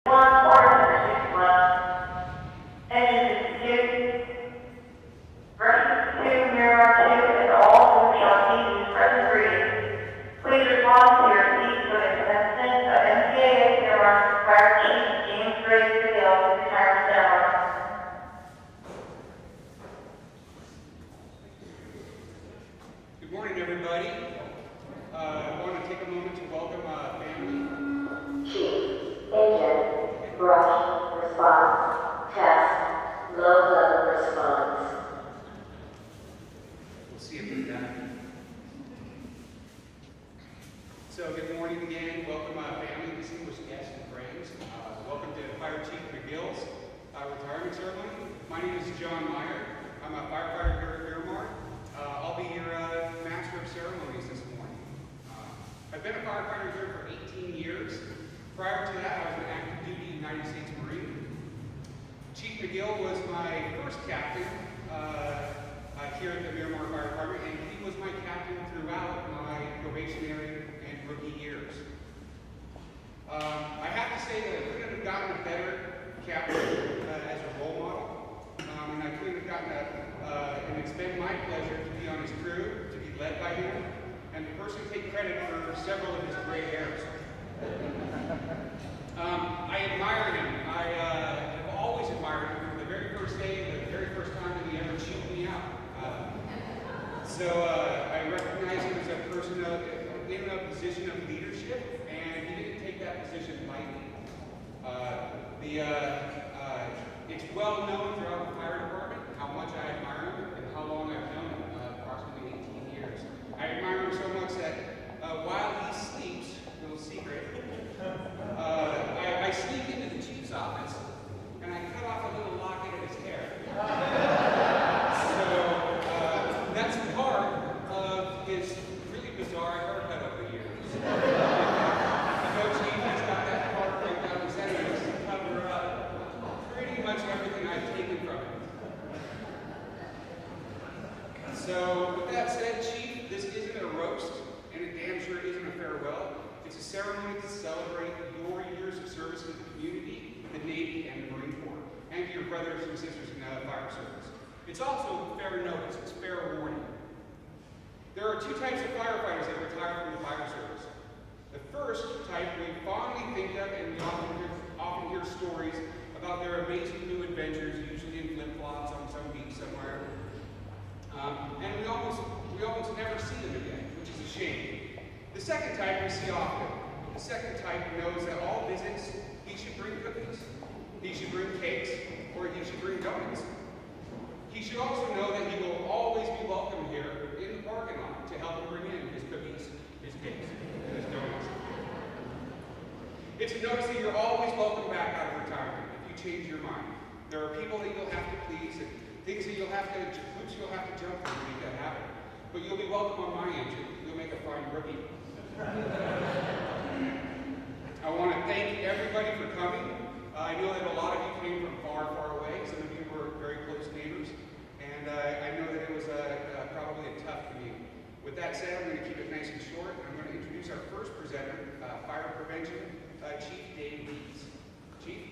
Good morning, everybody. I want to take a moment to welcome family. Chief, agent, brush, response, test, low level response. We'll see if we've done it. So, good morning again. Welcome, family, distinguished guests and friends. Welcome to Fire Chief Magill's retirement ceremony. My name is John Meyer. I'm a firefighter here at Miramar. I'll be your master of ceremonies this morning. I've been a firefighter here for 18 years. Prior to that, I was an active duty United States Marine. Chief Magill was my first captain here at the Miramar Fire Department, and he was my captain throughout my probationary and rookie years. I have to say that I couldn't have gotten a better captain as a role model, and I couldn't have gotten and it's been my pleasure to be on his crew, to be led by him, and to personally take credit for several of his gray hairs. I admire him. I have always admired him from the very first day, the very first time that he ever chewed me out. I recognize him as a person in a position of leadership, and he didn't take that position lightly. It's well known throughout the fire department how much I admire him and how long I've known him, approximately 18 years. I admire him so much that while he sleeps, little secret, I sneak into the chief's office and I cut off a little locket of his hair. That's part of his really bizarre haircut over the years. Chief has got that part right down his head to cover up pretty much everything I've taken from him. So, with that said, Chief, this isn't a roast, and it damn sure isn't a farewell. It's a ceremony to celebrate your years of service to the community, the Navy, and the Marine Corps, and to your brothers and sisters in the fire service. It's also fair notice, it's fair warning. There are two types of firefighters that retire from the fire service. The first type we fondly think of, and we often hear stories about their amazing new adventures, usually in flip-flops on some beach somewhere. And we almost never see them again, which is a shame. The second type we see often. The second type knows that all visits, he should bring cookies, he should bring cakes, or he should bring donuts. He should also know that he will always be welcome here in the parking lot to help him bring in his cookies, his cakes, and his donuts. It's a notice that you're always welcome back out of retirement if you change your mind. There are people that you'll have to please and things that hoops you'll have to jump through to make that happen. But you'll be welcome on my engine. You'll make a fine rookie. I want to thank everybody for coming. I know that a lot of you came from far, far away. Some of you were very close neighbors. And I know that it was probably a tough commute. With that said, I'm going to keep it nice and short. I'm going to introduce our first presenter, Fire Prevention Chief Dave Leeds. Chief?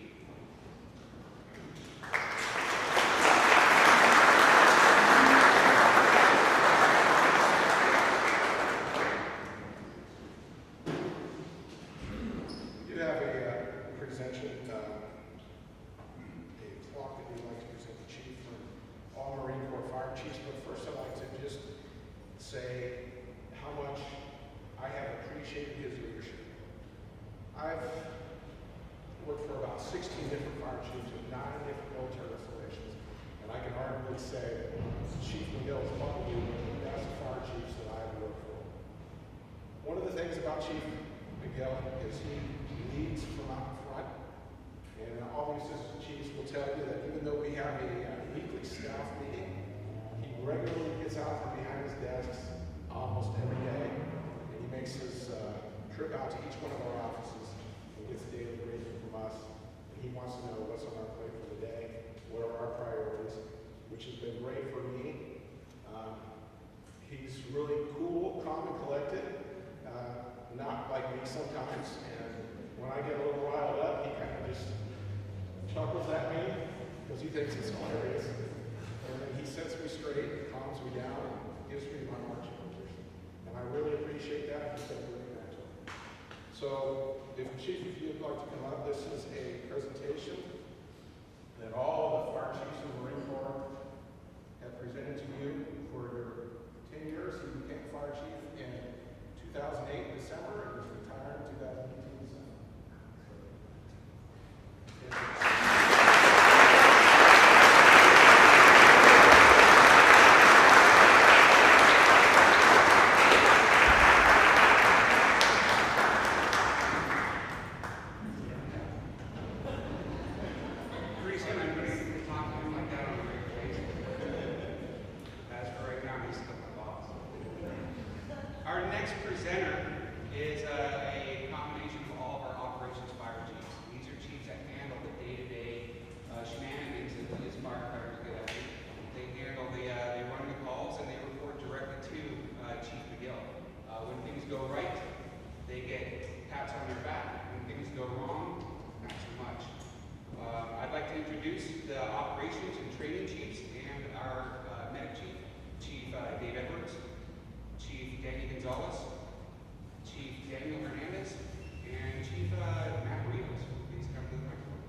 We do have a presentation, a clock that we'd like to present the chief for all Marine Corps fire chiefs. But first, I'd like to just say how much I have appreciated his leadership. I've worked for about 16 different fire chiefs with 9 different military installations, and I can arguably say that Chief Magill is probably one of the best fire chiefs that I've worked for. One of the things about Chief Magill is he leads from out front, and all these assistant chiefs will tell you that even though we have a weekly staff meeting, he regularly gets out from behind his desks almost every day, and he makes his trip out to each one of our offices and gets a daily briefing from us. And he wants to know what's on our plate for the day, what are our priorities, which has been great for me. He's really cool, calm, and collected, not like me sometimes. And when I get a little riled up, he kind of just chuckles at me because he thinks it's hilarious. And then he sets me straight, calms me down, and gives me my marching orders. And I really appreciate that because I'm doing that to him. So, Chief, if you'd like to come up, this is a presentation that all the fire chiefs in the Marine Corps have presented to you for your 10 years. He became fire chief in 2008 December and was retired in 2018 December. Pretty soon I'm going to talk to him like that on a regular basis. As for right now, he's still my boss. Our next presenter is a combination of all of our operations fire chiefs. These are chiefs that handle the day-to-day shenanigans that we as firefighters get up to. They handle they run the calls and they report directly to Chief Magill. When things go right, they get pats on their back. When things go wrong, not so much. I'd like to introduce the operations and training chiefs and our medic chief, Chief Dave Edwards, Chief Danny Gonzalez, Chief Daniel Hernandez, and Chief Matt Rios. Please come to the microphone.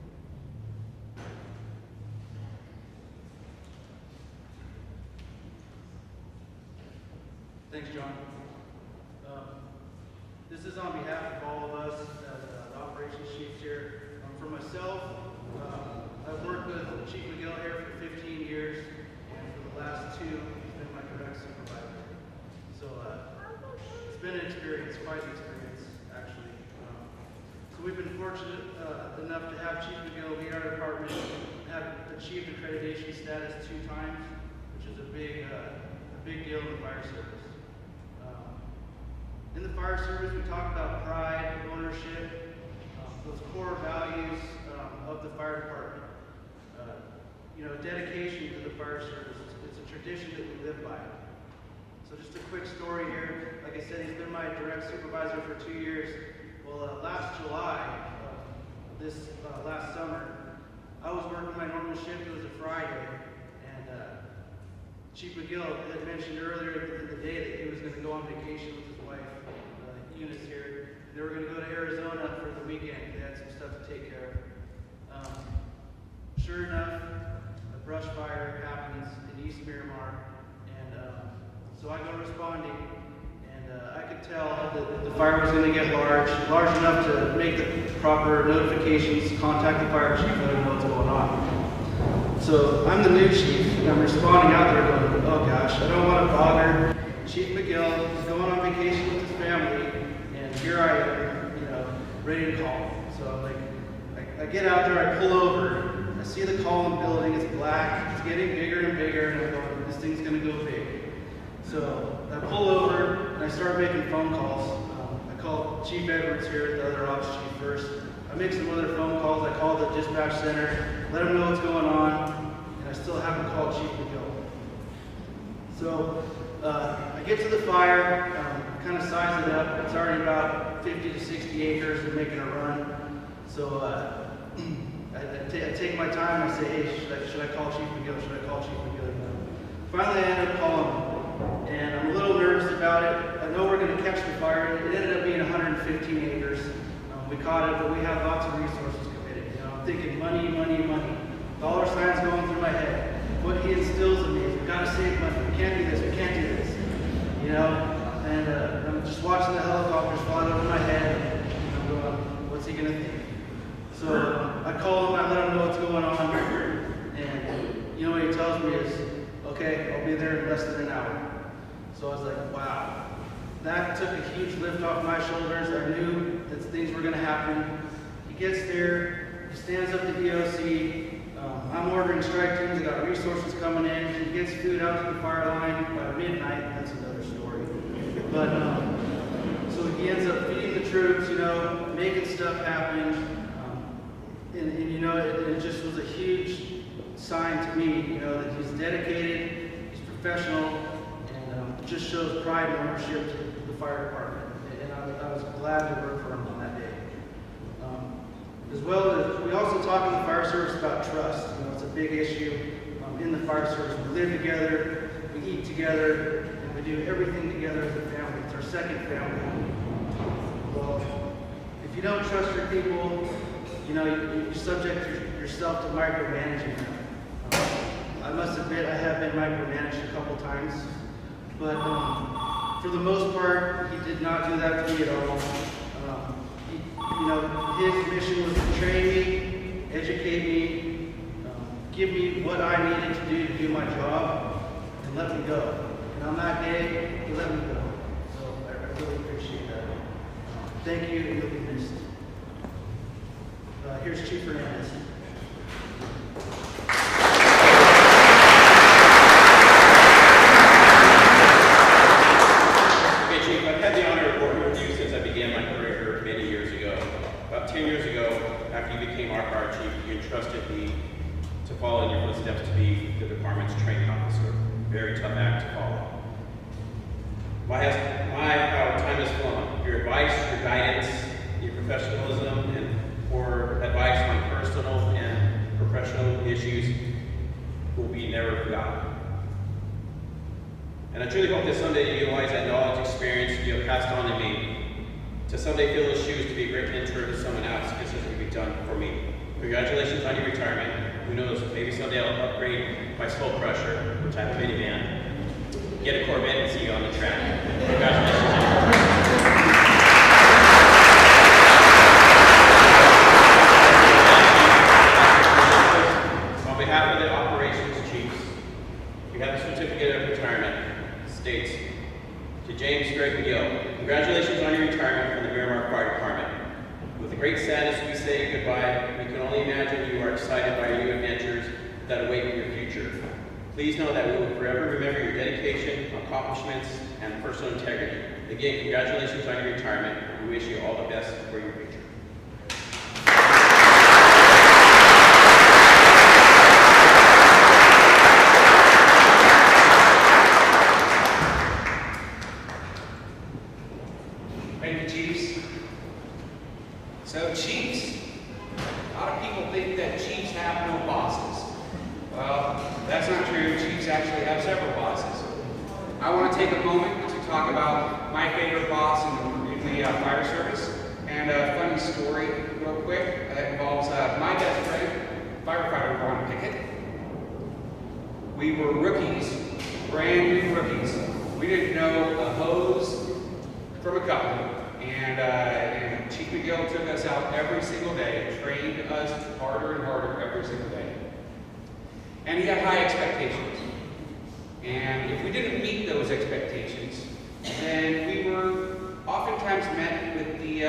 Thanks, John. This is on behalf of all of us as the operations chiefs here. For myself, I've worked with Chief Magill here for 15 years, and for the last 2, he's been my direct supervisor. So it's been an experience, quite an experience, actually. So we've been fortunate enough to have Chief Magill lead our department, have achieved accreditation status 2 times, which is a big deal in the fire service. In the fire service, we talk about pride, ownership, those core values of the fire department. Dedication to the fire service. It's a tradition that we live by. So just a quick story here. Like I said, he's been my direct supervisor for 2 years. Well, last July, last summer, I was working my normal shift. It was a Friday, and Chief Magill had mentioned earlier in the day that he was going to go on vacation with his wife, Eunice here. They were going to go to Arizona for the weekend. They had some stuff to take care of. Sure enough, a brush fire happens in East Miramar, and so I go responding, and I could tell that the fire was going to get large enough to make the proper notifications, contact the fire chief, let him know what's going on. So I'm the new chief, and I'm responding out there going, oh gosh, I don't want to bother Chief Magill. He's going on vacation with his family, and here I am, ready to call. So I'm like, I get out there, I pull over, I see the column building, it's black, it's getting bigger and bigger, and I'm going, this thing's gonna go big. So I pull over, and I start making phone calls. I call Chief Edwards here, the other ops chief, first. I make some other phone calls. I call the dispatch center, let them know what's going on, and I still haven't called Chief Magill. So I get to the fire, kind of size it up. It's already about 50 to 60 acres. We're making a run. So I take my time. I say, hey, should I call Chief Magill? Should I call Chief Magill? Finally, I end up calling him, and I'm a little nervous about it. I know we're going to catch the fire. It ended up being 115 acres. We caught it, but we have lots of resources committed. I'm thinking money, money, money. Dollar signs going through my head. What he instills in me is, we've got to save money. We can't do this. We can't do this. And I'm just watching the helicopters fly over my head. And I'm going, what's he going to think? So I call him. I let him know what's going on. And what he tells me is, okay, I'll be there in less than an hour. So I was like, wow. That took a huge lift off my shoulders. I knew that things were going to happen. He gets there, he stands up the EOC. I'm ordering strike teams. I got resources coming in. He gets food out to the fire line by midnight. That's another story. But so he ends up feeding the troops, making stuff happen. It just was a huge sign to me, that he's dedicated, he's professional, and just shows pride and ownership to the fire department. And I was glad to work for him on that day. As well as, we also talk in the fire service is about trust. You know, it's a big issue in the fire service. We live together, we eat together, and we do everything together as a family. It's our second family. Well, if you don't trust your people, you know, you subject yourself to micromanaging them. I must admit, I have been micromanaged a couple times, but for the most part, he did not do that to me at all. You know, his mission was to train me, educate me, give me what I needed to do my job, and let me go. And on that day, he let me go. So I really appreciate that. Thank you, and you'll be missed. Here's Chief Hernandez. Okay, Chief, I've had the honor of working with you since I began my career here many years ago. About 10 years ago, after you became our fire chief, you entrusted me to follow in your footsteps to be the department's training officer. Very tough act to follow. How time has flown. Your advice, your guidance, your professionalism, and for advice on personal and professional issues will be never forgotten. And I truly hope that someday you utilize that knowledge, experience you have passed on to me to someday fill those shoes to be a great mentor to someone else, just as you've done for me. Congratulations on your retirement. Who knows, maybe someday I'll upgrade my Soul Crusher, which I have a minivan, get a Corvette and see you on the track. Congratulations. On behalf of the operations chiefs, we have a certificate of retirement. States, to James Greg Magill, congratulations on your retirement from the Miramar Fire Department. With the great sadness we say goodbye, we can only imagine you are excited by your new adventures that await your future. Please know that we will forever remember your dedication, accomplishments, and personal integrity. Again, congratulations on your retirement. We wish you all the best for your future. Thank you, Chiefs. So, Chiefs, a lot of people think that Chiefs have no bosses. Well, that's not true. Chiefs actually have several bosses. I want to take a moment to talk about my favorite boss in the fire service, and a funny story real quick that involves my best friend, firefighter Ron Pickett. We were rookies, brand new rookies. We didn't know a hose from a couple. And Chief Magill took us out every single day, trained us harder and harder every single day. And he had high expectations. And if we didn't meet those expectations, then we were oftentimes met with the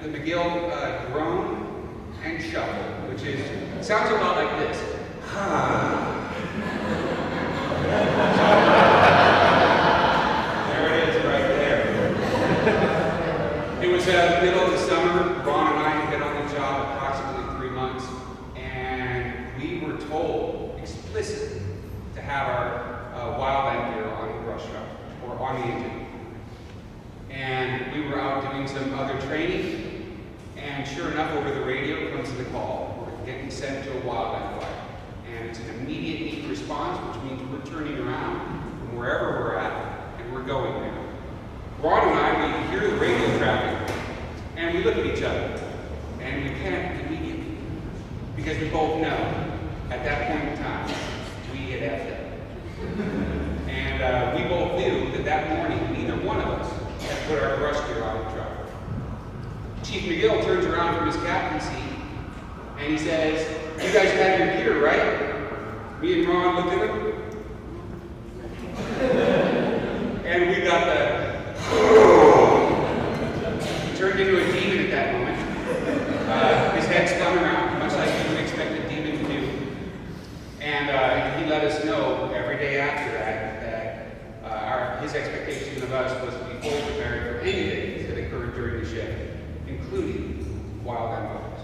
Magill groan and shuffle, which sounds a lot like this. It was the middle of the summer. Ron and I had been on the job approximately 3 months, and we were told explicitly to have our wildland gear on the brush truck or on the engine. And we were out doing some other training, and sure enough, over the radio comes the call. We're getting sent to a wildland fire, and it's an immediate need response, which means we're turning around from wherever we're at, and we're going now. Ron and I, we hear the radio traffic, and we look at each other, and we panic immediately, because we both know, at that point in time, we had effed up. And we both knew that that morning, neither one of us had put our brush gear on the truck. Chief Magill turns around from his captain's seat, and he says, "You guys have your gear, right?" Me and Ron looked at him, and we got the he turned into a demon at that moment. His head spun around, much like you would expect a demon to do. And he let us know every day after that his expectation of us was to be fully prepared for anything that occurred during the shift, including wild animals.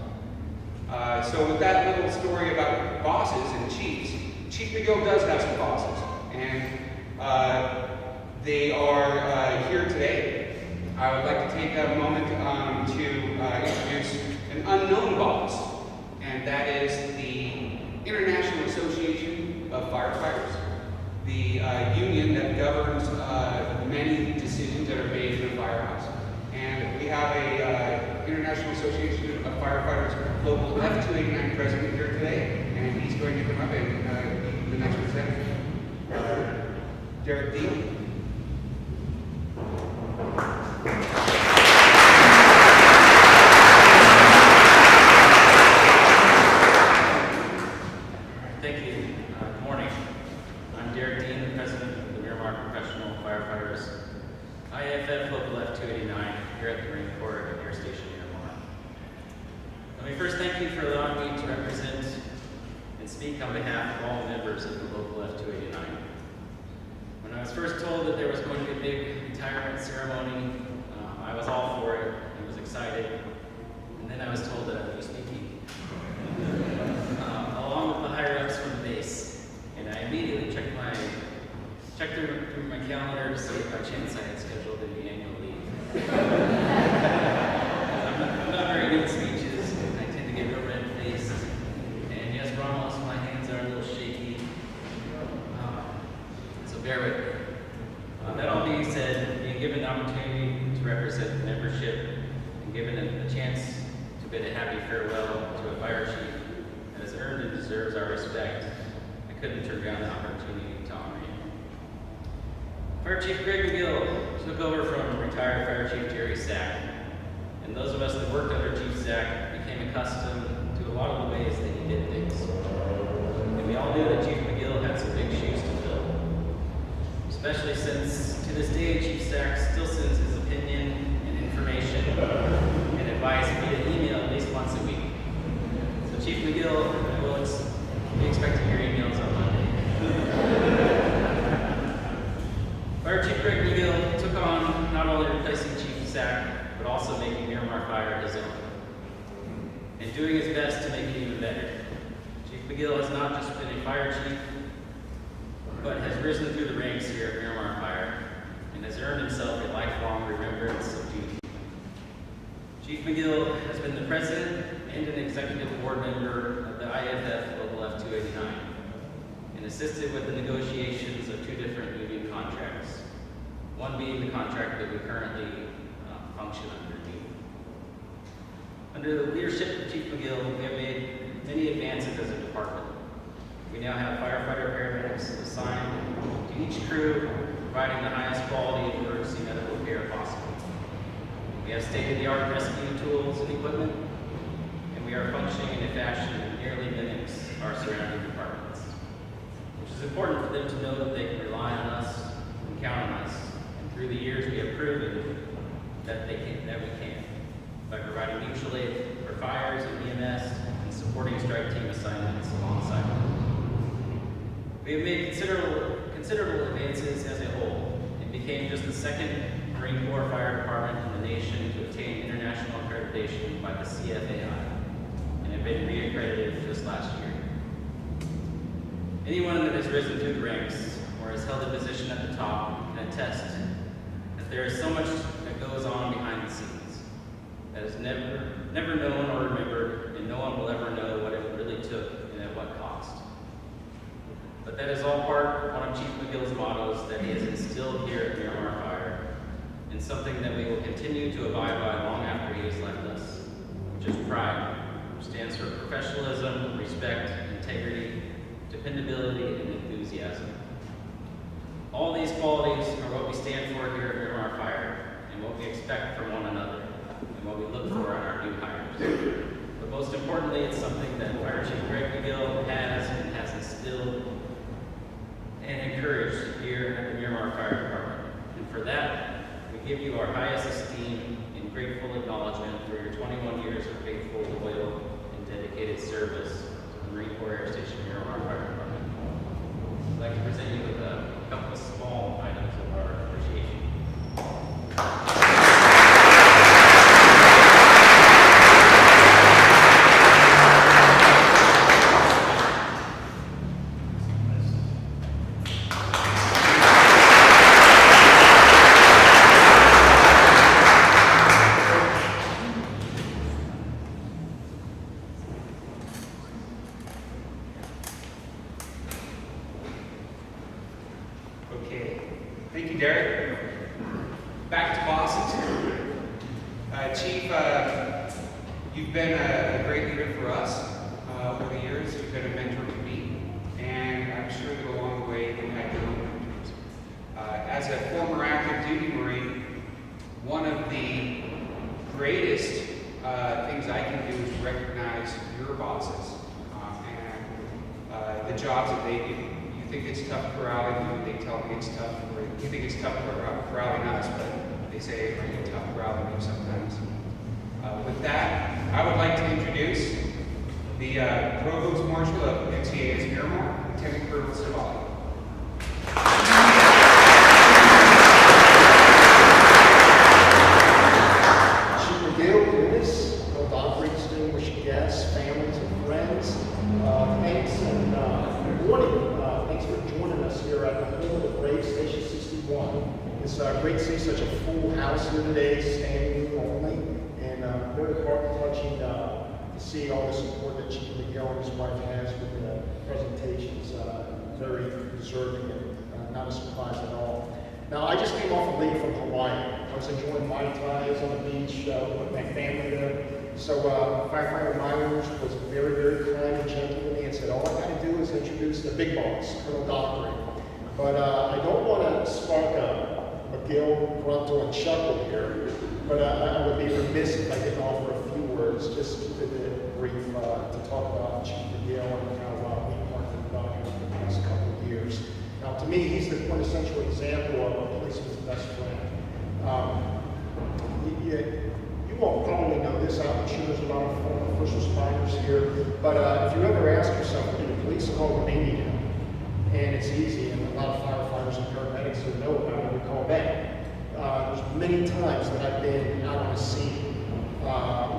So with that little story about bosses and chiefs, Chief Magill does have some bosses. And they are here today. I would like to take a moment to introduce an unknown boss. And and that is the International Association of Firefighters, the union that governs many decisions that are made in a firehouse. And we have a International Association of Firefighters Local F289 president here today, and he's going to come up and be the next presenter. Derek Dean. Thank you. Good morning. I'm Derek Dean, the president of the Miramar Professional Firefighters IFF Local F289 here at the Marine Corps Air Station Miramar. Let me first thank you for allowing me to represent and speak on behalf of all members of the local F289. When I was first told that there was going to be a big retirement ceremony, I was all for it and was excited. And then I was told that I would be speaking, along with the higher ups from the base. And I immediately checked through my calendar to see if by chance I had scheduled any annual leave. I'm not very good at speeches. I tend to get real red-faced. And yes, Ramos, my hands are a little shaky. So bear with me. That all being said, being given the opportunity to represent the membership and given a chance to bid a happy farewell to a fire chief that has earned and deserves our respect, I couldn't turn down the opportunity to honor you. Fire Chief Greg Magill took over from retired Fire Chief Jerry Sack, and those of us that worked under Chief Sack became accustomed to a lot of the ways that he did things. And we all knew that Chief Magill had some big shoes to fill, especially since to this day Chief Sack still sends his opinion and information and advice via email at least once a week. So Chief Magill, we'll be expecting your emails on Monday. Fire Chief Greg Magill took on not only replacing Chief Sack, but also making Miramar Fire his own, and doing his best to make it even better. Chief Magill has not just been a fire chief, but has risen through the ranks here at Miramar Fire, and has earned himself a lifelong remembrance of duty. Chief Magill has been the president and an executive board member of the IFF Local F289, and assisted with the negotiations of two different union contracts, one being the contract that we currently function underneath. Under the leadership of Chief Magill, we have made many advances as a department. We now have firefighter paramedics assigned to each crew, providing the highest quality of emergency medical care possible. We have state-of-the-art rescue tools and equipment, and we are functioning in a fashion that nearly mimics our surrounding departments, which is important for them to know that they can rely on us and count on us. And through the years, we have proven that we can, by providing mutual aid for fires and EMS and supporting strike team assignments alongside them. We have made considerable advances as a whole and became just the second Marine Corps Fire Department in the nation to obtain international accreditation by the CFAI, and have been reaccredited just last year. Anyone that has risen through the ranks or has held a position at the top can attest that there is so much that goes on behind the scenes that is never known or remembered, and no one will ever know what it really took and at what cost. But that is all part of one of Chief Magill's mottos that he has instilled here at Miramar Fire, and something that we will continue to abide by long after he has left us, which is pride, which stands for professionalism, respect, integrity, dependability, and enthusiasm. All these qualities are what we stand for here at Miramar Fire, and what we expect from one another, and what we look for in our new hires. But most importantly, it's something that Fire Chief Greg Magill has and has instilled and encouraged here at the Miramar Fire Department. And for that, we give you our highest esteem and grateful acknowledgement for your 21 years of faithful, loyal, and dedicated service to the Marine Corps Air Station Miramar Fire Department. I'd like to present you with a couple of small items of our appreciation. Thank you, Derek. Back to Boston. Chief, you've been a great leader for us over the years. You've been a mentor to me, and I'm sure that along the way you've had your own mentors. As a former active duty Marine, one of the greatest things I can do is recognize your bosses and the jobs that they do. You think it's tough corralling them, they tell me it's tough, or you think it's tough corralling us, but they say, are you tough corralling them sometimes? With that, I would like to introduce the Provost Marshal of MCAS Miramar, Lieutenant Colonel Savali. Thanks and good morning. Thanks for joining us here at the home of the Brave Station 61. It's great to see such a full house here today, standing room only, and very heart-touching to see all the support that Chief Magill and his wife has with the presentations. Very deserving and not a surprise at all. Now, I just came off a leave from Hawaii. I was enjoying Mai Tai. I was on the beach with my family there. So Firefighter Myers was very, very kind and gentle with me and said, all I got to do is introduce the big boss, Colonel Dockery. But I don't want to spark a McGill, Gruntle, and chuckle here, but I would be remiss if I didn't offer a few words, just to keep it brief, to talk about Chief McGill and how we partnered with him over the past couple of years. Now, to me, he's the quintessential example of a policeman's best friend. You won't probably know this. I'm sure there's a lot of former first responders here. But if you ever ask yourself, do the police call when they need help? And it's easy, and a lot of firefighters and paramedics who know about it, we call back. There's many times that I've been out on a scene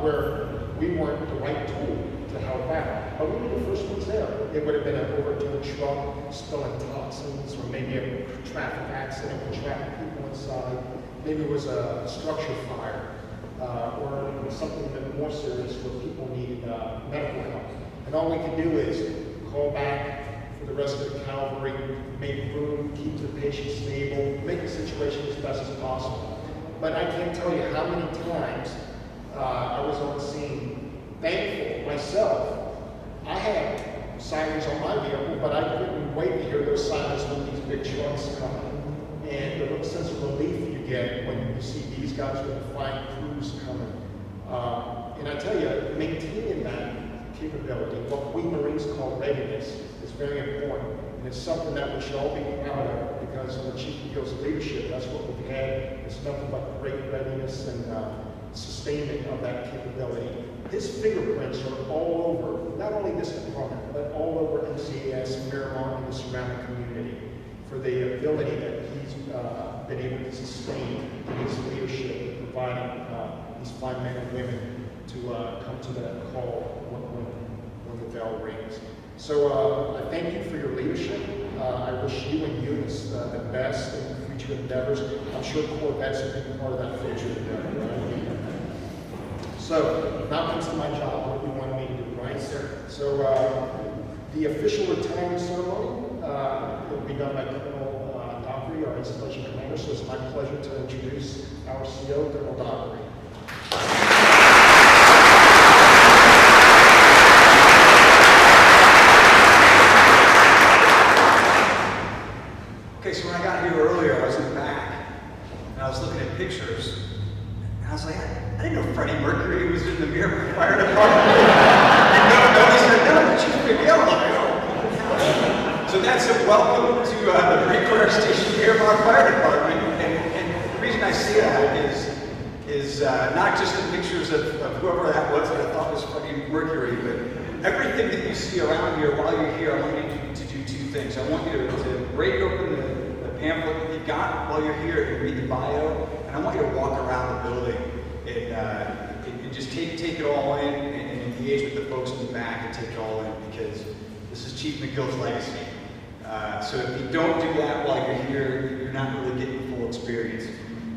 where we weren't the right tool to help out. But we were the first ones there. It would have been an overturned truck, spilling toxins, or maybe a traffic accident with trapping people inside. Maybe it was a structure fire. Or something a bit more serious where people needed medical help. And all we can do is call back for the rest of the cavalry, make room, keep the patient stable, make the situation as best as possible. But I can't tell you how many times I was on scene thankful myself. I had sirens on my vehicle, but I couldn't wait to hear those sirens when these big trucks come. And the little sense of relief you get when you see these guys with the flying crews coming. And I tell you, maintaining that capability, what we Marines call readiness, is very important. And it's something that we should all be proud of, because under Chief McGill's leadership, that's what we've had. It's nothing but great readiness and sustainment of that capability. His fingerprints are all over, not only this department, but all over MCAS, Miramar, and the surrounding community, for the ability that he's been able to sustain in his leadership in providing these fine men and women to come to that call when the bell rings. So I thank you for your leadership. I wish you and Eunice the best in future endeavors. I'm sure Corvette's a big part of that future endeavor, right? So now comes to my job, what you wanted me to do, right? So the official retirement ceremony will be done by Colonel Dockery, our installation commander. So it's my pleasure to introduce our CO, Colonel Dockery. Okay, so when I got here earlier, I was in the back, and I was looking at pictures, and I was like, I didn't know Freddie Mercury was in the Miramar Fire Department. And nobody said, no, Chief McGill. So that's a welcome to the Marine Corps Station Miramar Fire Department. And the reason I say that is not just the pictures of whoever that was that I thought was Freddie Mercury, but everything that you see around here while you're here, I want you to do two things. I want you to break open the pamphlet that you got while you're here and read the bio, and I want you to walk around the building and just take it all in and engage with the folks in the back and take it all in, because this is Chief McGill's legacy. So if you don't do that while you're here, you're not really getting the full experience.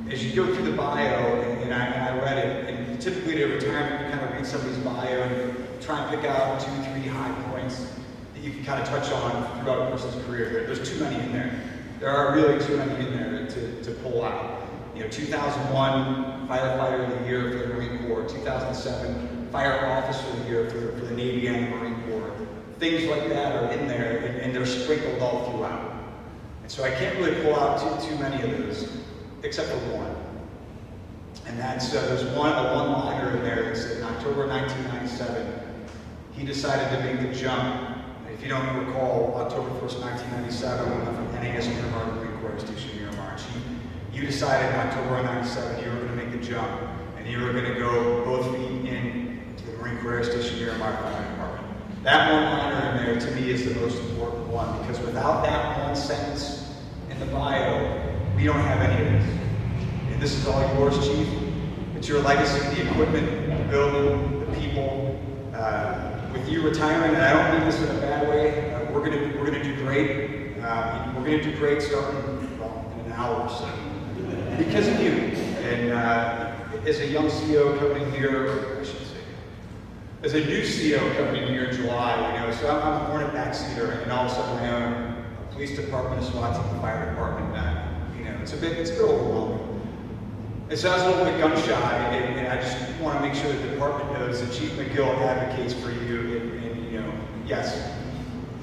As you go through the bio, and I read it, and typically at retirement, you kind of read somebody's bio and try and pick out 2, 3 high points that you can kind of touch on throughout a person's career. There's too many in there. There are really too many in there to pull out. 2001 Firefighter of the Year for the Marine Corps, 2007 Fire Officer of the Year for the Navy and the Marine Corps. Things like that are in there, and they're sprinkled all throughout. And so I can't really pull out too many of those, except for one. And that's, there's a one-liner in there that said, in October 1997, he decided to make the jump. If you don't recall, October 1st, 1997, we went from NAS Miramar to Marine Corps Station Miramar. You decided in October of 97 you were going to make the jump, and you were going to go both feet in to the Marine Corps Station Miramar Fire Department. That one-liner in there, to me, is the most important one, because without that one sentence in the bio, we don't have any of this. And this is all yours, Chief. It's your legacy, the equipment, the building, the people. With you retiring, and I don't mean this in a bad way, we're gonna do great. We're gonna do great starting in an hour or so because of you. And as a young CEO coming here, I should say, as a new CEO coming in here in July, so I'm a Hornet backseater, and all of a sudden I own a police department, a SWAT team, a fire department. It's a bit overwhelming. And so I was a little bit gun shy, and I just want to make sure the department knows that Chief Magill advocates for you. And yes,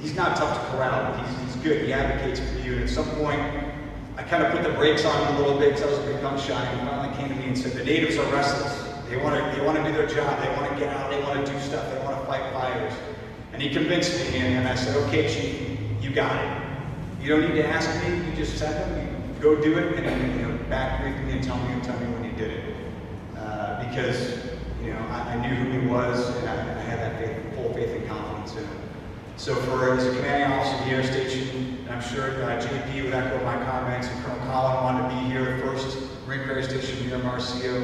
he's not tough to corral, but he's good. He advocates for you. And at some point, I kind of put the brakes on him a little bit because I was a bit gun shy. And he finally came to me and said, "The natives are restless. They want to do their job. They want to get out. They want to do stuff. They want to fight fires." And he convinced me, and I said, "Okay, Chief, you got it. You don't need to ask me. You just said them. You go do it, and back brief me and tell me when you did it." Because I knew who he was, and I had that full faith and confidence in him. So as a commanding officer of the air station, and I'm sure JP would echo my comments, and Colonel Collin wanted to be here first, Marine Corps Station Miramar CO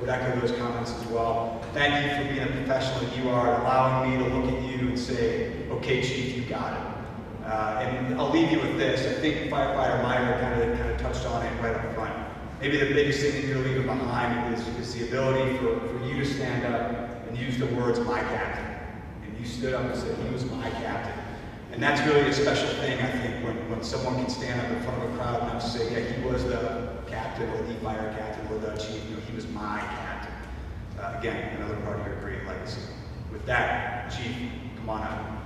would echo those comments as well. Thank you for being the professional that you are, and allowing me to look at you and say, "Okay, Chief, you got it." And I'll leave you with this. I think Firefighter Meyer kind of touched on it right up front. Maybe the biggest thing that you're leaving behind is the ability for you to stand up and use the words, "my captain." And you stood up and said, "He was my captain." And that's really a special thing, I think, when someone can stand up in front of a crowd and say, "Yeah, he was the captain, or the fire captain, or the chief. He was my captain." Again, another part of your great legacy. With that, Chief, come on up.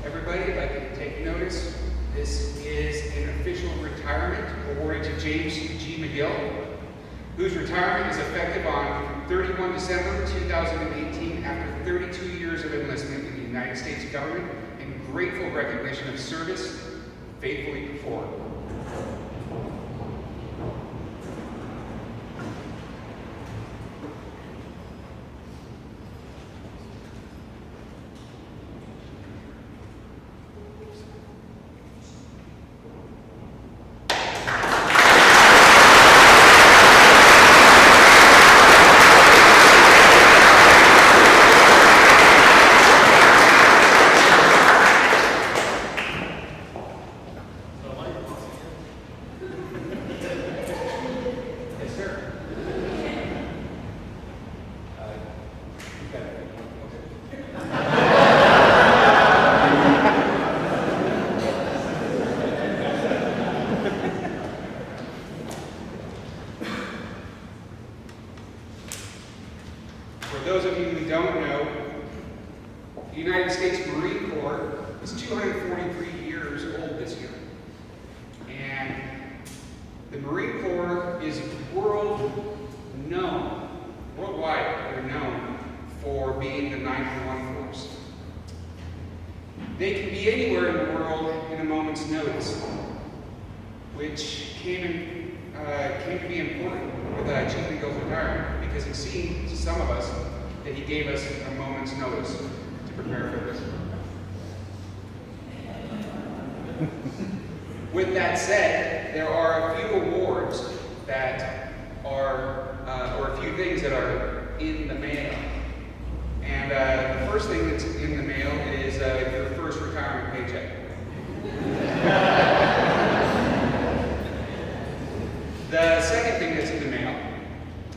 Everybody, I'd like to take notice. This is an official retirement awarded to James G. Magill, whose retirement is effective on 31 December 2018 after 32 years of enlistment in the United States government and grateful recognition of service faithfully performed. For those of you who don't know, the United States Marine Corps is 243 years old this year. And the Marine Corps is worldwide, they're known for being the 911 force. They can be anywhere in the world in a moment's notice, which came to be important with Chief Magill's retirement, because it seemed to some of us that he gave us a moment's notice to prepare for this. With that said, there are a few awards that are, or a few things that are in the mail The second thing that's in the mail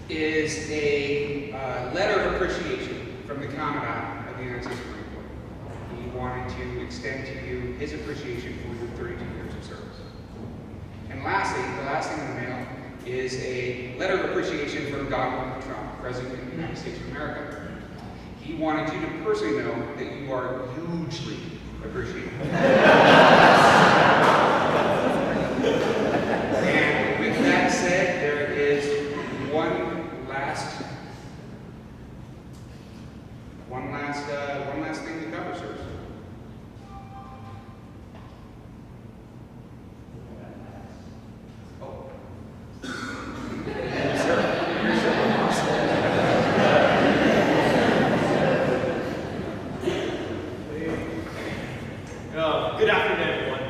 is a letter of appreciation from the Commandant of the United States Marine Corps. He wanted to extend to you his appreciation for your 32 years of service. And lastly, the last thing in the mail is a letter of appreciation from Donald Trump, President of the United States of America. He wanted you to personally know that you are hugely appreciated. And with that said, there is one last thing to cover, sirs. Oh. Good afternoon, everyone.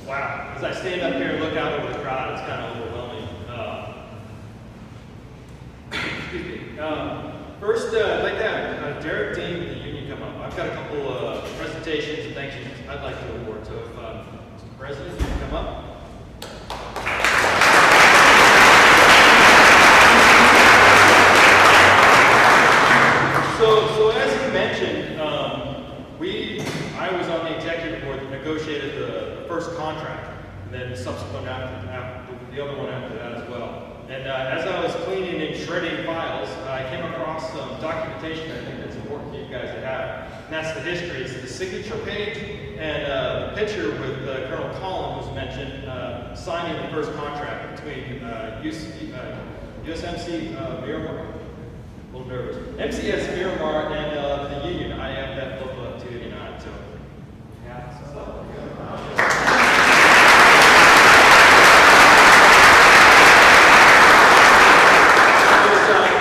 Wow, as I stand up here and look out over the crowd, it's kind of overwhelming. Excuse me. First, I'd like to have Derek Dean with the union come up. I've got a couple presentations and thank yous I'd like to award. So if Mr. President, you can come up. So as you mentioned, I was on the executive board that negotiated the first contract, and then subsequent after the other one after that as well. And as I was cleaning and shredding files, I came across some documentation I think that's important for you guys to have. And that's the history. It's the signature page and the picture with Colonel Collin, who's mentioned, signing the first contract between USMC Miramar, a little nervous, MCS Miramar and the union. I have that book up to you now, so. Yeah,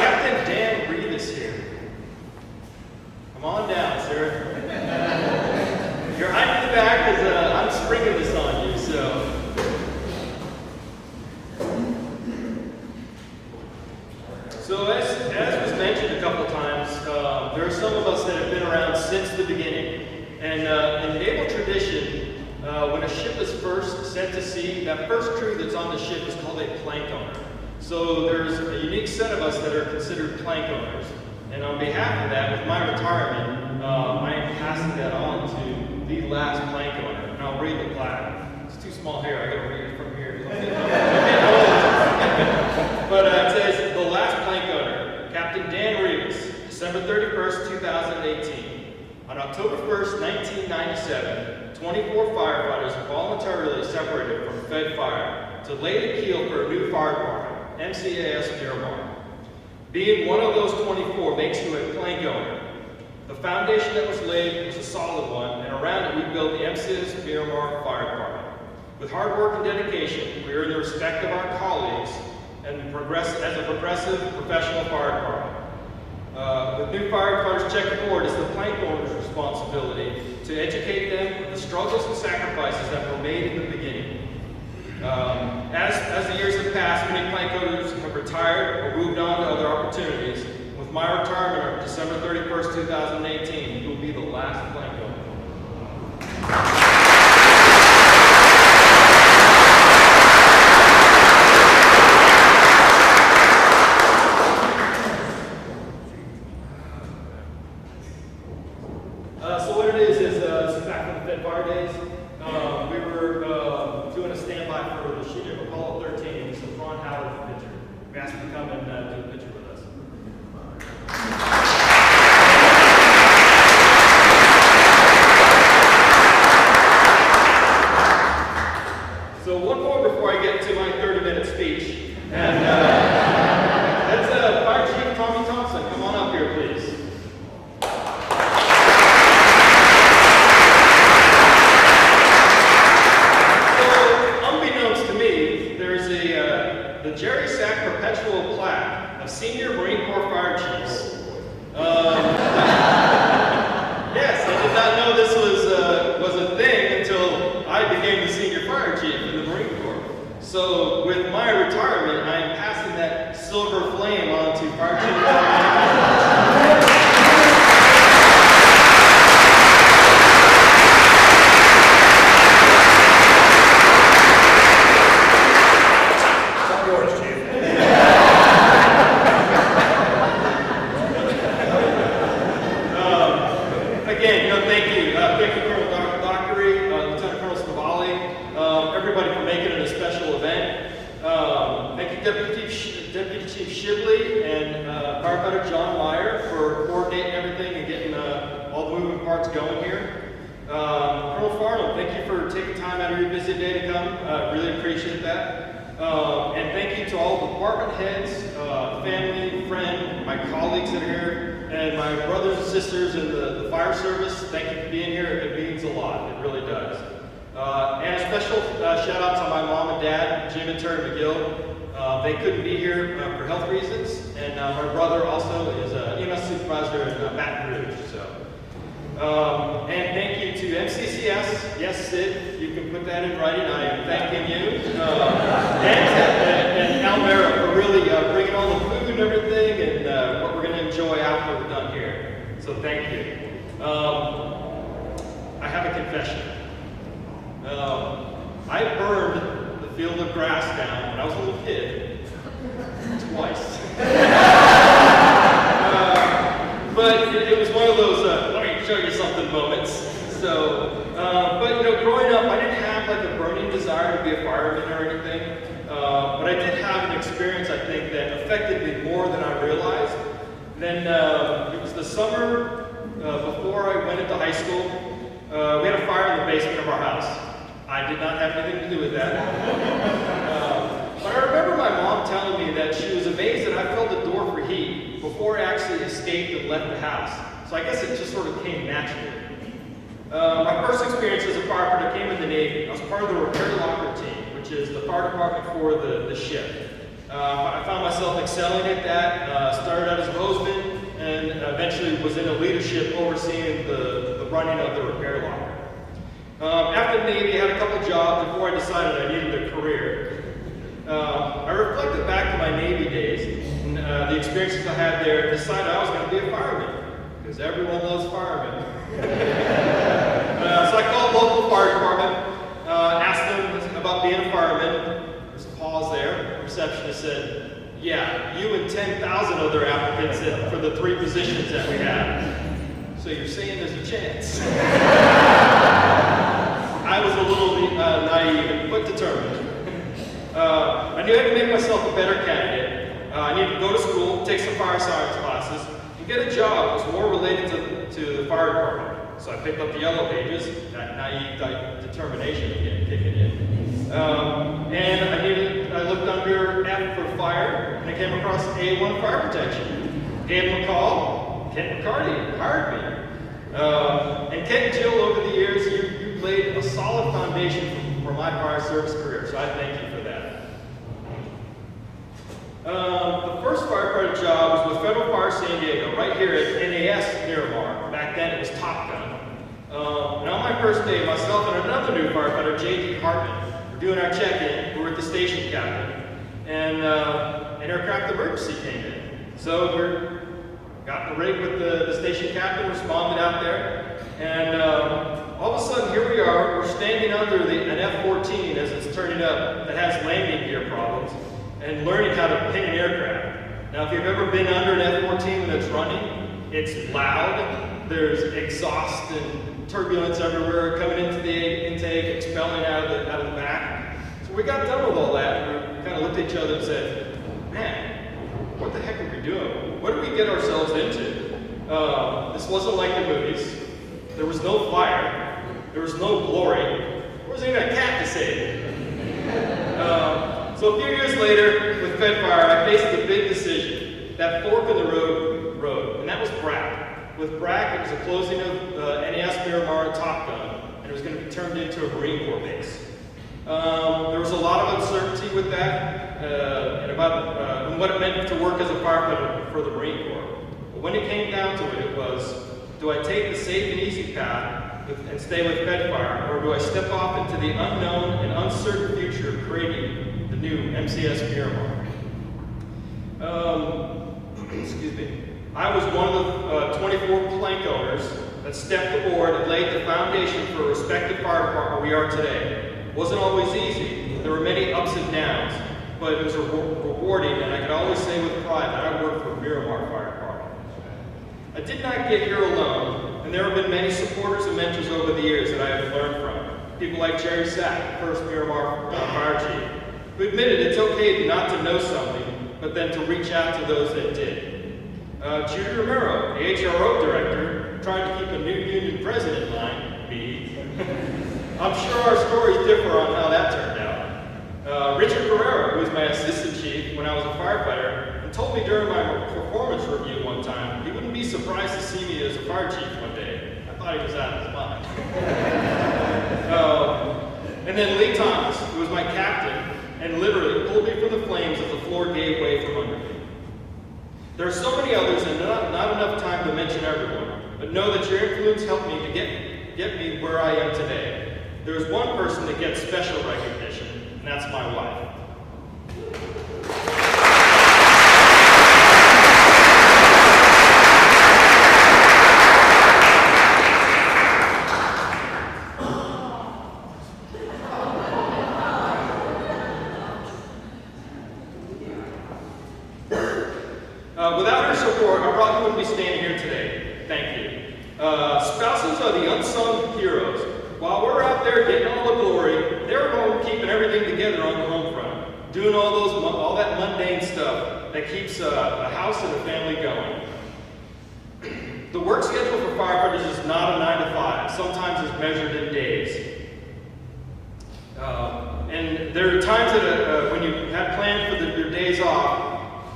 Captain Dan Rivas here. Come on down, sir. You're hiding in the back because I'm springing this on you, so. So as was mentioned a couple times, there are some of us that have been around since the beginning. And in naval tradition, when a ship is first sent to sea, that first crew that's on the ship is called a plank owner. So there's a unique set of us that are considered plank owners. And on behalf of that, with my retirement, I am passing that on to the last plank owner. And I'll read the plaque. It's too small here, I gotta read it from here. But it says, the last plank owner, Captain Dan Rivas, December 31st, 2018. On October 1st, 1997, 24 firefighters voluntarily separated from Fed Fire to lay the keel for a new fire department, MCAS Miramar. Being one of those 24 makes you a plank owner. The foundation that was laid was a solid one, and around it we built the MCAS Miramar Fire Department. With hard work and dedication, we earn the respect of our colleagues and as a progressive professional fire department. With new firefighters check aboard, it's the plank owner's responsibility to educate them with the struggles and sacrifices that were made in the beginning. As the years have passed, many plank owners have retired or moved on to other opportunities. With my retirement on December 31st, 2018, you will be the last plank owner. So what it is this is back in the Fed Fire days. We were doing a standby for the shooting of Apollo 13, so Ron Howard, the pitcher. We asked him to come and do a picture with us. So one more before I get to my 30-minute speech. And that's Fire Chief Tommy Thompson. Come on up here, please. The Jerry Sack Perpetual Plaque of Senior Marine Corps Fire Chiefs. Yes, I did not know this was a thing until I became the Senior Fire Chief in the Marine Corps. So with my retirement, I am passing that silver flame on to Fire Chief. Deputy Chief Shibley and firefighter John Meyer for coordinating everything and getting all the moving parts going here. Colonel Farnham, thank you for taking time out of your busy day to come. Really appreciate that. And thank you to all the department heads, family, friend, my colleagues that are here, and my brothers and sisters in the fire service. Thank you for being here. It means a lot. It really does. And a special shout out to my mom and dad, Jim and Terry Magill. They couldn't be here for health reasons, and my brother also is an EMS supervisor in Baton Rouge. And thank you to MCCS. Yes, Sid, you can put that in writing. I am thanking you. And Almera for really bringing all the food and everything and what we're going to enjoy after we're done here. So thank you. I have a confession. I burned the field of grass down when I was a little kid twice. But it was one of those, let me show you something moments. So, but you know, growing up, I didn't have like a burning desire to be a fireman or anything. But I did have an experience, I think, that affected me more than I realized. Then it was the summer before I went into high school. We had a fire in the basement of our house. I did not have anything to do with that. But I remember my mom telling me that she was amazed that I felt the door for heat before I actually escaped and left the house. So I guess it just sort of came naturally. My first experience as a firefighter came in the Navy. I was part of the repair locker team, which is the fire department for the ship. I found myself excelling at that, started out as a hostman, and eventually was in a leadership overseeing the running of the repair locker. After the Navy, I had a couple jobs before I decided I needed a career. I reflected back to my Navy days and the experiences I had there and decided I was going to be a fireman, because everyone loves firemen. So I called local fire department, asked them about being a fireman. There's a pause there. The receptionist said, yeah, you and 10,000 other applicants for the 3 positions that we have. So you're saying there's a chance. I was a little naive, but determined. I knew I had to make myself a better candidate. I needed to go to school, take some fire science classes, and get a job that was more related to the fire department. So I picked up the yellow pages, that naive determination again kicking in. And I looked under F for fire, and I came across A1 fire protection. Gave him a call. Kent McCarty hired me. And Kent and Jill, over the years, you laid a solid foundation for my fire service career, so I thank you for that. The first firefighter job was with Federal Fire San Diego, right here at NAS Miramar. Back then it was Top Gun. And on my first day, myself and another new firefighter, J.D. Hartman, were doing our check-in. We were at the station captain, and an aircraft emergency came in. So we got in the rig with the station captain, responded out there, and all of a sudden, here we are, we're standing under an F-14 as it's turning up that has landing gear problems, and learning how to ping an aircraft. Now, if you've ever been under an F-14 when it's running, it's loud, there's exhaust and turbulence everywhere coming into the intake, expelling out of the back. So we got done with all that, and we kind of looked at each other and said, man, what the heck are we doing? What did we get ourselves into? This wasn't like the movies. There was no fire. There was no glory. There wasn't even a cat to save. So a few years later, with Fed Fire, I faced a big decision. That fork in the road, and that was BRAC. With BRAC, it was a closing of NAS Miramar and Top Gun, and it was going to be turned into a Marine Corps base. There was a lot of uncertainty with that, and about what it meant to work as a firefighter for the Marine Corps. But when it came down to it, it was, do I take the safe and easy path and stay with Fed Fire, or do I step off into the unknown and uncertain future of creating the new MCS Miramar? Excuse me. I was one of the 24 plank owners that stepped aboard and laid the foundation for a respected fire department we are today. It wasn't always easy. There were many ups and downs, but it was rewarding, and I could always say with pride that I worked for Miramar Fire Department. I did not get here alone, and there have been many supporters and mentors over the years that I have learned from. People like Jerry Sack, the first Miramar Fire Chief, who admitted it's okay not to know something, but then to reach out to those that did. Judy Romero, the HRO director, trying to keep a new union president in line, me. I'm sure our stories differ on how that turned out. Richard Guerrero, who was my assistant chief when I was a firefighter, and told me during my performance review one time, he wouldn't be surprised to see me as a fire chief one day. I thought he was out of his mind. And then Lee Thomas, who was my captain, and literally pulled me from the flames as the floor gave way from under me. There are so many others and not enough time to mention everyone, but know that your influence helped me to get me where I am today. There is one person that gets special recognition, and that's my wife. Without her support, I probably wouldn't be standing here today. Thank you. Spouses are the unsung heroes. While we're out there getting all the glory, they're home keeping everything together on the home front, doing all that mundane stuff that keeps a house and a family going. The work schedule for firefighters is not a 9 to 5. Sometimes it's measured in days. And there are times that when you have planned for your days off,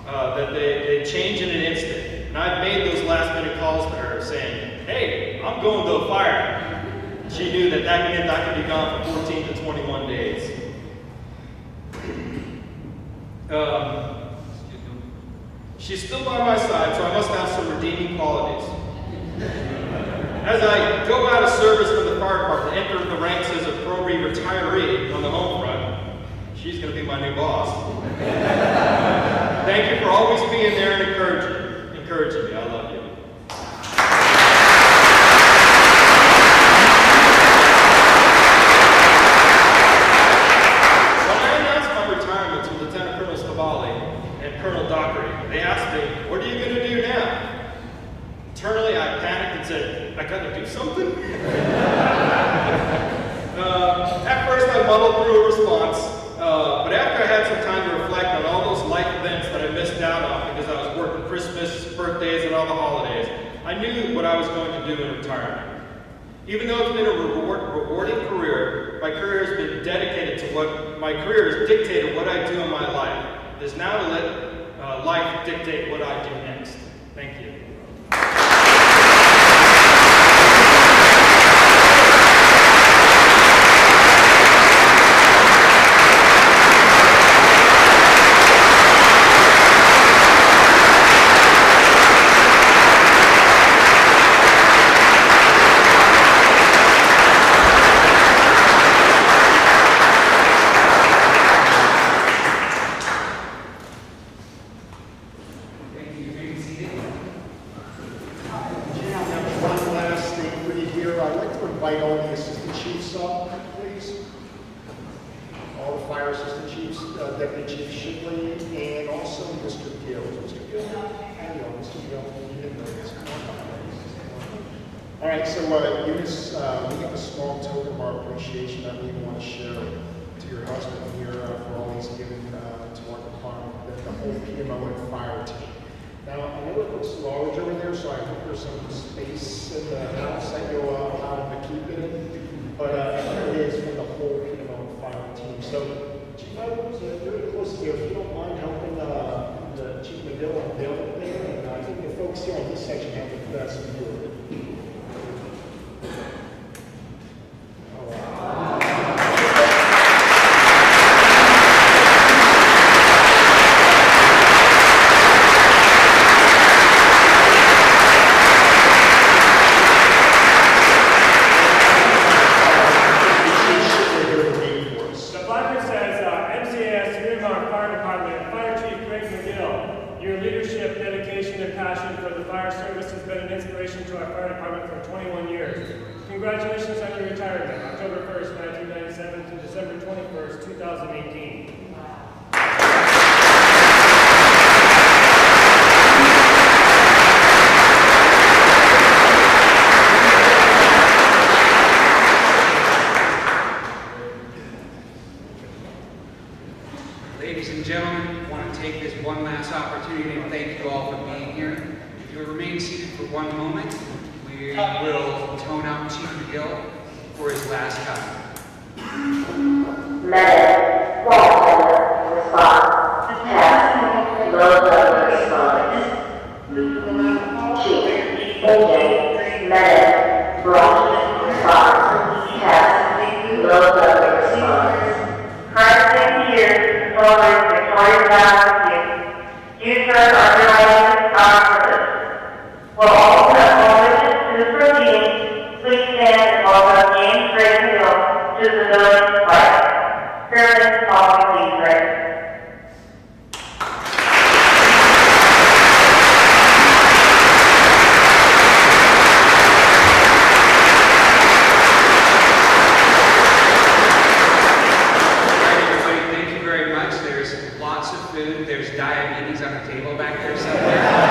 that they change in an instant. And I've made those last minute calls to her saying, hey, I'm going to a fire. She knew that meant I could be gone for 14 to 21 days. She's still by my side, so I must have some redeeming qualities. As I go out of service from the fire department, enter the ranks as a pro-re retiree on the home front, she's going to be my new boss. Thank you for always being there and encouraging me. I love you. When I announced my retirement to Lieutenant Colonel Stavali and Colonel Dockery, they asked me, what are you going to do now? Internally, I panicked and said, I got to do something? At first, I muddled through a response, but after I had some time to reflect on all those life events that I missed out on because I was working Christmas, birthdays, and all the holidays, I knew what I was going to do in retirement. Even though it's been a rewarding career, my career has dictated what I do in my life. It is now to let life dictate what I do next. Thank you. Invite all the assistant chiefs up, please. All the fire assistant chiefs, Deputy Chief Shipley, and also Mr. Gill. Mr. Gill? Hello, Mr. Gill. You didn't know this. All right, so Eunice, we have a small token of our appreciation that we want to share to your husband here for all he's given to our department, the whole PMO and fire team. Now, I know it looks large over there, so I hope there's some space in the house that you'll allow him to keep it in. But here it is for the whole PMO fire team. So, Chief, I was very close here. If you don't mind helping the Chief Magill unveil it there, and I think the folks here on this section have the best view of it. Congratulations on your retirement, October 1st, 1997 to December 21st, 2018. gentlemen, I want to take this one last opportunity to thank you all for being here. If you'll remain seated for one moment, we will tone out Chief Magill for his last comment. Medic, wall center, response, test, low level response. Chief, engine, medic, brush, response, test, low level response. President here, Soldier Victoria Mountain, you serve underlying our purpose. Will all who have omitted this proceeding, please stand and welcome James Grayson Hill to the civilian flag. Chairman, following please, Greg. Thank you very much. There's lots of food. There's diabetes on the table back there somewhere.